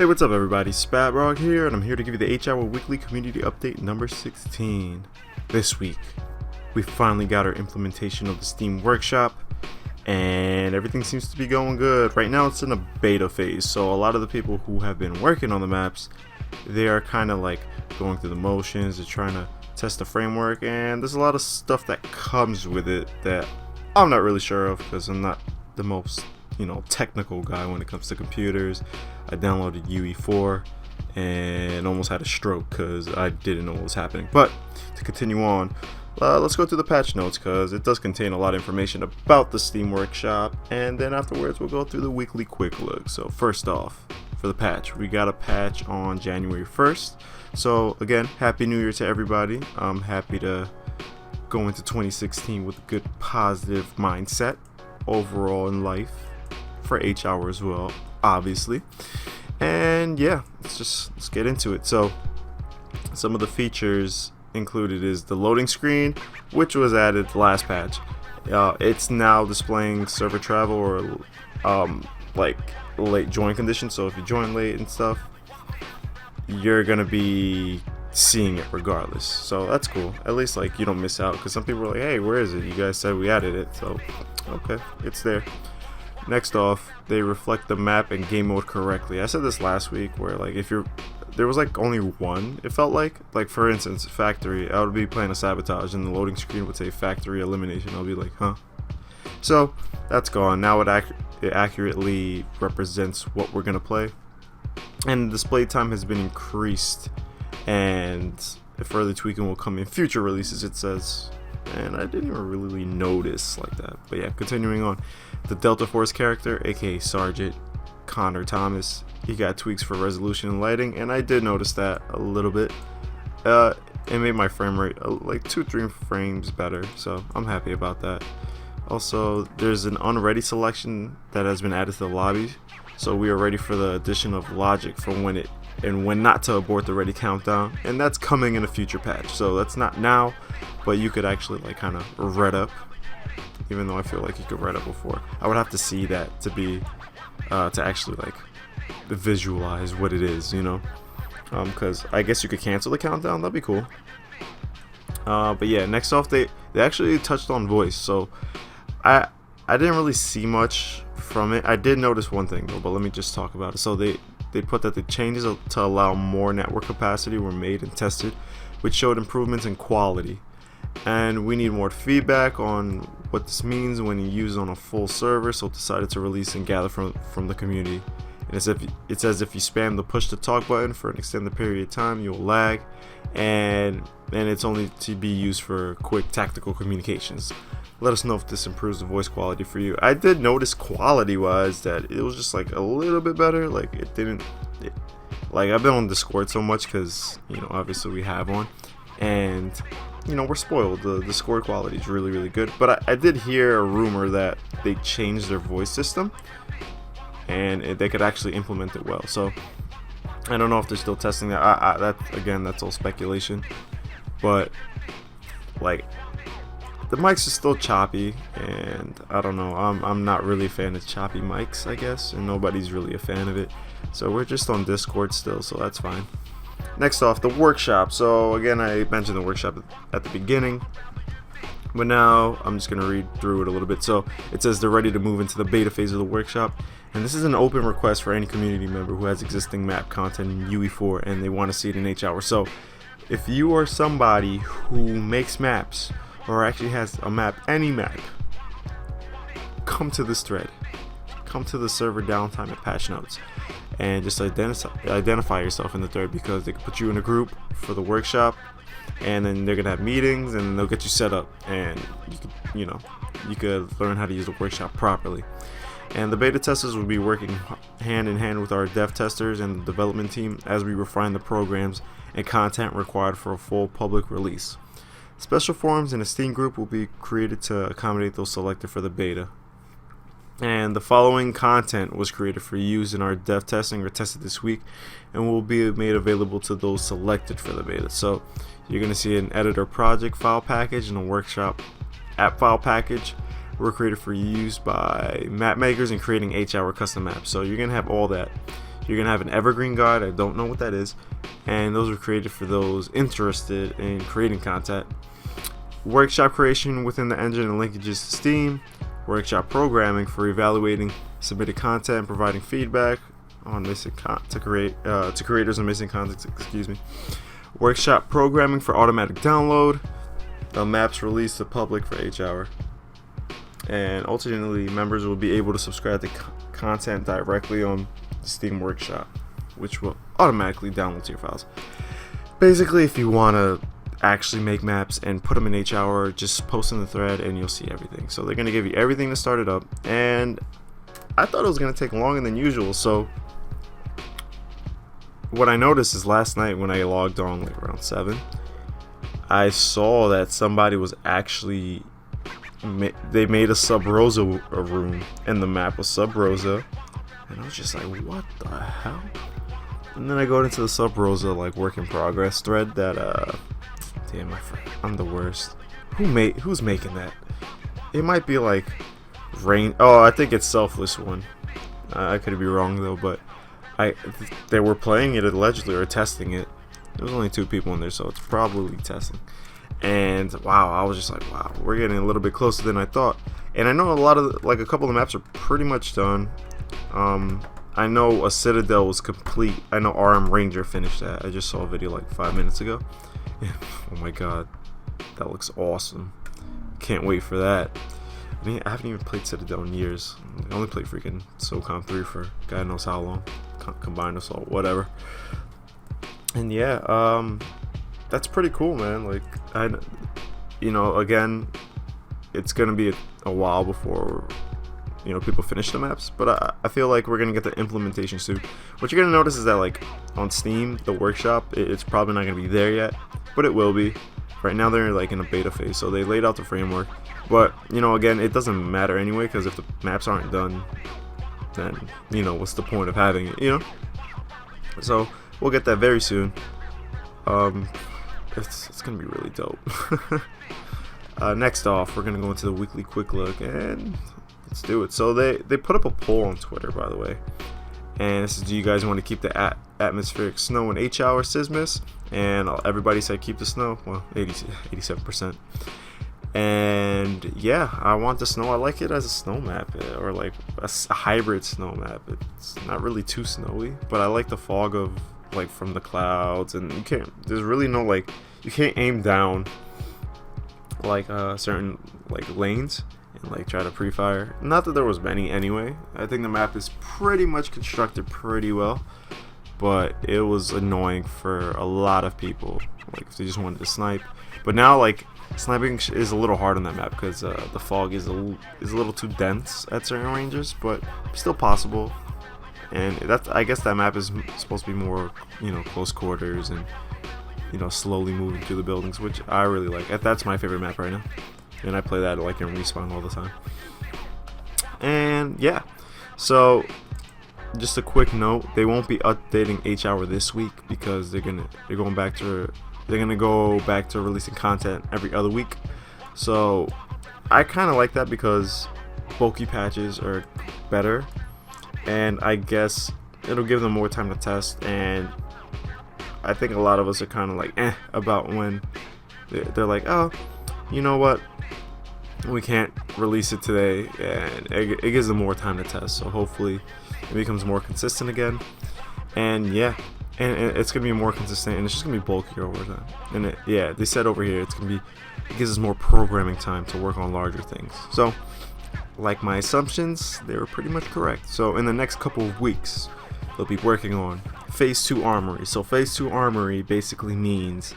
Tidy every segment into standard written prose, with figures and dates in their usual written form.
Hey, what's up everybody? Spatrog here, and I'm here to give you the H-Hour Weekly Community Update number 16. This week, we finally got our implementation of the Steam Workshop, and everything seems to be going good. Right now it's in a beta phase, so a lot of the people who have been working on the maps, they are kind of like going through the motions, they're trying to test the framework, and there's a lot of stuff that comes with it that I'm not really sure of because I'm not the most technical guy when it comes to computers. I downloaded UE4 and almost had a stroke because I didn't know what was happening. But to continue on, let's go through the patch notes because it does contain a lot of information about the Steam Workshop, and then afterwards we'll go through the weekly quick look. So first off, for the patch, we got a patch on January 1st. So again, Happy New Year to everybody. I'm happy to go into 2016 with a good positive mindset overall in life, for H-Hour as well, obviously. And yeah, let's get into it. So some of the features included is the loading screen, which was added last patch. It's now displaying server travel or like late join conditions. So if you join late and stuff, you're gonna be seeing it regardless. So that's cool. At least like you don't miss out, because some people are like, hey, where is it? You guys said we added it. So okay, it's there. Next off, they reflect the map and game mode correctly. I said this last week where like there was like only one, it felt like for instance factory, I would be playing a sabotage and the loading screen would say factory elimination. I'll be like, huh? So that's gone. Now it accurately represents what we're gonna play, and the display time has been increased, and further tweaking will come in future releases, it says. And I didn't even really notice like that. But yeah, continuing on, the Delta Force character, aka Sergeant Connor Thomas, he got tweaks for resolution and lighting, and I did notice that a little bit. It made my frame rate like 2-3 frames better, so I'm happy about that. Also, there's an unready selection that has been added to the lobby, so we are ready for the addition of logic for when not to abort the ready countdown, and that's coming in a future patch. So that's not now, but you could actually like kind of red up, even though I feel like you could red up before. I would have to see that to be to actually like visualize what it is, because I guess you could cancel the countdown. That'd be cool. But yeah, next off, they actually touched on voice. So I didn't really see much from it. I did notice one thing though, but let me just talk about it. So they put that the changes to allow more network capacity were made and tested, which showed improvements in quality. And we need more feedback on what this means when you use on a full server, so decided to release and gather from the community. And it says if you spam the push to talk button for an extended period of time, you'll lag, and it's only to be used for quick tactical communications. Let us know if this improves the voice quality for you. I did notice quality wise that it was just like a little bit better. Like I've been on Discord so much because obviously we have one, and we're spoiled. The Discord quality is really, really good. But I did hear a rumor that they changed their voice system and they could actually implement it well. So I don't know if they're still testing that. That's all speculation. But like, the mics are still choppy, and I don't know. I'm not really a fan of choppy mics, I guess, and nobody's really a fan of it. So we're just on Discord still, so that's fine. Next off, the workshop. So again, I mentioned the workshop at the beginning, but now I'm just gonna read through it a little bit. So it says they're ready to move into the beta phase of the workshop, and this is an open request for any community member who has existing map content in UE4 and they want to see it in H-Hour. So if you are somebody who makes maps or actually has a map, any map, come to this thread, come to the server downtime at patch notes, and just identify yourself in the thread, because they can put you in a group for the workshop, and then they're gonna have meetings and they'll get you set up, and you could learn how to use the workshop properly. And the beta testers will be working hand in hand with our dev testers and the development team as we refine the programs and content required for a full public release. Special forums in a Steam group will be created to accommodate those selected for the beta. And the following content was created for use in our dev testing or tested this week, and will be made available to those selected for the beta. So you're going to see an editor project file package and a workshop app file package were created for use by map makers in creating H-Hour custom maps. So you're going to have all that. You're You're gonna have an evergreen guide. I don't know what that is, and those were created for those interested in creating content. Workshop creation within the engine and linkages to Steam. Workshop programming for evaluating submitted content and providing feedback on missing to creators and missing content. Workshop programming for automatic download. Maps released to public for H-Hour. And ultimately, members will be able to subscribe to content directly on the Steam Workshop, which will automatically download to your files. Basically, if you want to actually make maps and put them in H-Hour, just post in the thread and you'll see everything. So they're going to give you everything to start it up. And I thought it was going to take longer than usual. So what I noticed is last night when I logged on like around 7, I saw that somebody was actually they made a Sub Rosa room and the map was Sub Rosa, and I was just like, what the hell? And then I go into the Sub Rosa like work in progress thread that damn, I'm the worst. Who's making that? It might be like Rain. Oh, I think it's Selfless One. I could be wrong though, but they were playing it allegedly or testing it. There was only 2 people in there, so it's probably testing. And wow, I was just like, wow, we're getting a little bit closer than I thought. And I know a couple of the maps are pretty much done. I know a Citadel was complete. I know RM Ranger finished that. I just saw a video like 5 minutes ago. Oh my god, that looks awesome. Can't wait for that. I mean, I haven't even played Citadel in years. I only played freaking SOCOM 3 for God knows how long. Combined Assault, whatever. And yeah, that's pretty cool, man. Like, again, it's gonna be a while before people finish the maps, but I feel like we're gonna get the implementation soon. What you're gonna notice is that like on Steam, the workshop, it's probably not gonna be there yet, but it will be. Right now they're like in a beta phase, so they laid out the framework. But again, it doesn't matter anyway, because if the maps aren't done, then what's the point of having it? So we'll get that very soon. It's gonna be really dope. Next off, we're gonna go into the weekly quick look, and let's do it. So they put up a poll on Twitter, by the way, and this is, do you guys want to keep the atmospheric snow in H-Hour Sismus? And everybody said keep the snow. Well, 87%. And yeah, I want the snow. I like it as a snow map, or like a hybrid snow map. It's not really too snowy, but I like the fog of like from the clouds, and there's really no like, you can't aim down like certain like lanes and like try to pre-fire. Not that there was many anyway. I think the map is pretty much constructed pretty well, but it was annoying for a lot of people, like if they just wanted to snipe. But now like sniping is a little hard on that map because the fog is a little too dense at certain ranges, but still possible. And I guess that map is supposed to be more close quarters and slowly moving through the buildings, which I really like. That's my favorite map right now, and I play that like in Respawn all the time. And yeah, so just a quick note, they won't be updating H-Hour this week because they're gonna go back to releasing content every other week. So I kind of like that because bulky patches are better, and I guess it'll give them more time to test. And I think a lot of us are kind of like about when they're like, oh, you know what, we can't release it today, and it gives them more time to test. So hopefully it becomes more consistent again. And yeah, and it's gonna be more consistent, and it's just gonna be bulkier over time. And they said over here it gives us more programming time to work on larger things. So like my assumptions, they were pretty much correct. So in the next couple of weeks, they'll be working on Phase 2 Armory. So Phase 2 Armory basically means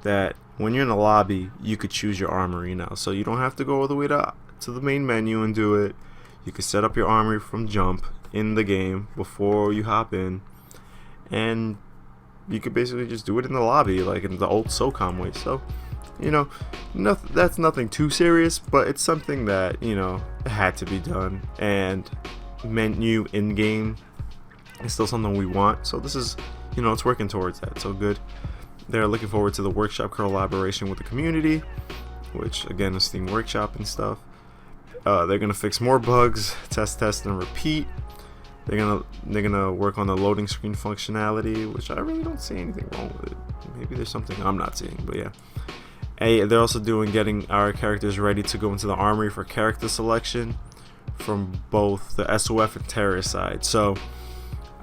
that when you're in the lobby, you could choose your armory now. So you don't have to go all the way to the main menu and do it. You can set up your armory from jump in the game before you hop in, and you could basically just do it in the lobby like in the old SOCOM way. So that's nothing too serious, but it's something that had to be done. And menu in game is still something we want, so this is it's working towards that. So good. They're looking forward to the workshop collaboration with the community, which again is Steam Workshop and stuff. They're gonna fix more bugs, test and repeat. They're gonna work on the loading screen functionality, which I really don't see anything wrong with it. Maybe there's something I'm not seeing, but yeah. Hey, they're also getting our characters ready to go into the armory for character selection from both the SOF and terrorist side. So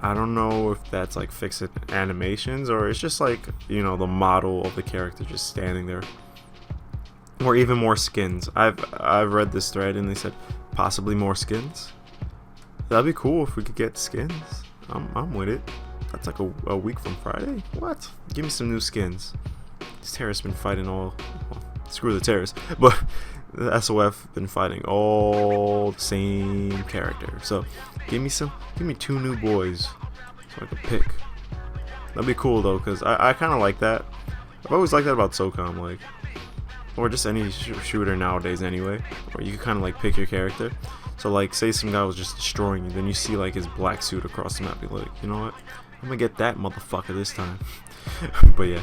I don't know if that's like fixed animations or it's just like, you know, the model of the character just standing there, or even more skins. I've read this thread and they said possibly more skins. That'd be cool if we could get skins. I'm with it. That's like a week from Friday. What? Give me some new skins. These terrorists been fighting all. Well, screw the terrorists, but the SOF been fighting all the same character. So give me 2 new boys so I can pick. That'd be cool though, cause I kind of like that. I've always liked that about SOCOM, like, or just any shooter nowadays anyway, where you can kind of like pick your character. So like, say some guy was just destroying you, then you see like his black suit across the map. You're like, you know what? I'm gonna get that motherfucker this time. But yeah.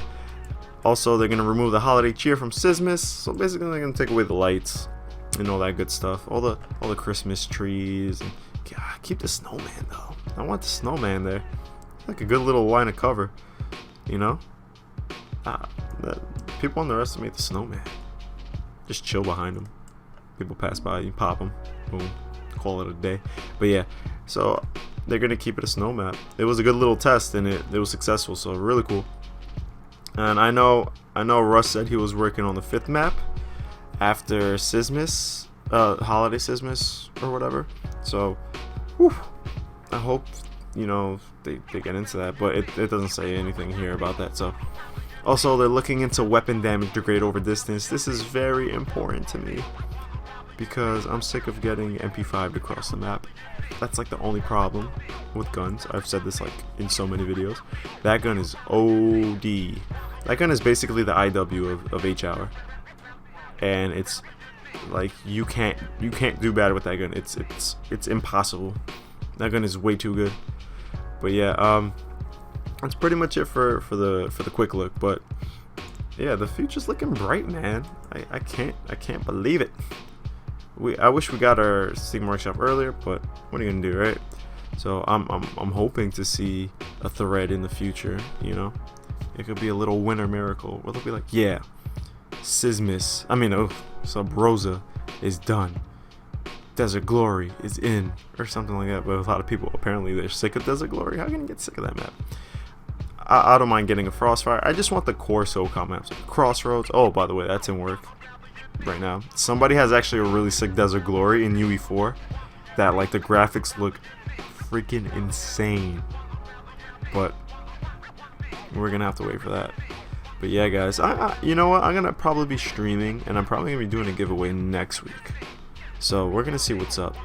Also, they're gonna remove the holiday cheer from Sismus, so basically they're gonna take away the lights and all that good stuff, all the Christmas trees. And God, keep the snowman though. I want the snowman there, like a good little line of cover, you know. People underestimate the snowman. Just chill behind them. People pass by, you pop them, boom, call it a day. But yeah, so they're gonna keep it a snow map. It was a good little test and it was successful, so really cool. And I know Russ said he was working on the 5th map after Sismus, Holiday Sismus or whatever. So, whew, I hope, you know, they get into that, but it doesn't say anything here about that. So, also they're looking into weapon damage degrade over distance. This is very important to me because I'm sick of getting MP5'd across the map. That's like the only problem with guns. I've said this like in so many videos. That gun is OD. That gun is basically the IW of H-Hour, and it's like you can't do bad with that gun. It's impossible. That gun is way too good. But yeah, that's pretty much it for the quick look. But yeah, the future's looking bright, man. I can't believe it. I wish we got our Steam Workshop earlier, but what are you gonna do, right? So I'm hoping to see a thread in the future, you know. It could be a little winter miracle where they'll be like, yeah, Sub Rosa is done. Desert Glory is in, or something like that. But a lot of people, apparently they're sick of Desert Glory. How can you get sick of that map? I don't mind getting a Frostfire. I just want the core SOCOM maps. Crossroads, oh, by the way, that's in work right now. Somebody has actually a really sick Desert Glory in UE4 that like the graphics look freaking insane, but we're gonna have to wait for that. But yeah, guys, you know what, I'm gonna probably be streaming and I'm probably gonna be doing a giveaway next week, so we're gonna see what's up.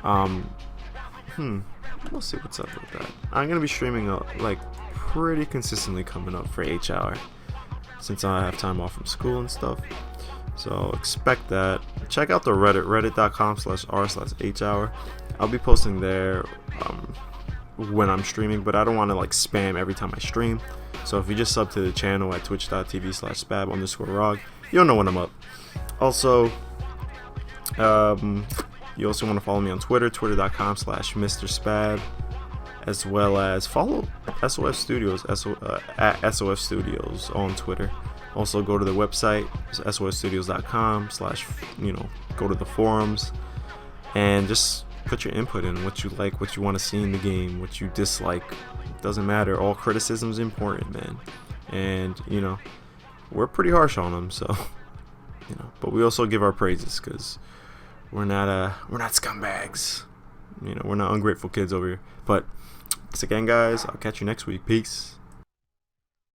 We'll see what's up with that. I'm gonna be streaming like pretty consistently coming up for H-Hour since I have time off from school and stuff. So expect that. Check out the Reddit, reddit.com/r/H-Hour. I'll be posting there when I'm streaming, but I don't want to like spam every time I stream. So if you just sub to the channel at twitch.tv/spab_rog, you'll know when I'm up. Also, you also want to follow me on Twitter, twitter.com/MrSpab, as well as follow SOF Studios, at SOF Studios on Twitter. Also go to the website, sofstudios.com/ go to the forums and just put your input in, what you like, what you want to see in the game, what you dislike. It doesn't matter. All criticism is important, man. And you know, we're pretty harsh on them, so you know, but we also give our praises because we're not scumbags. You know, we're not ungrateful kids over here. But thanks again, guys. I'll catch you next week. Peace.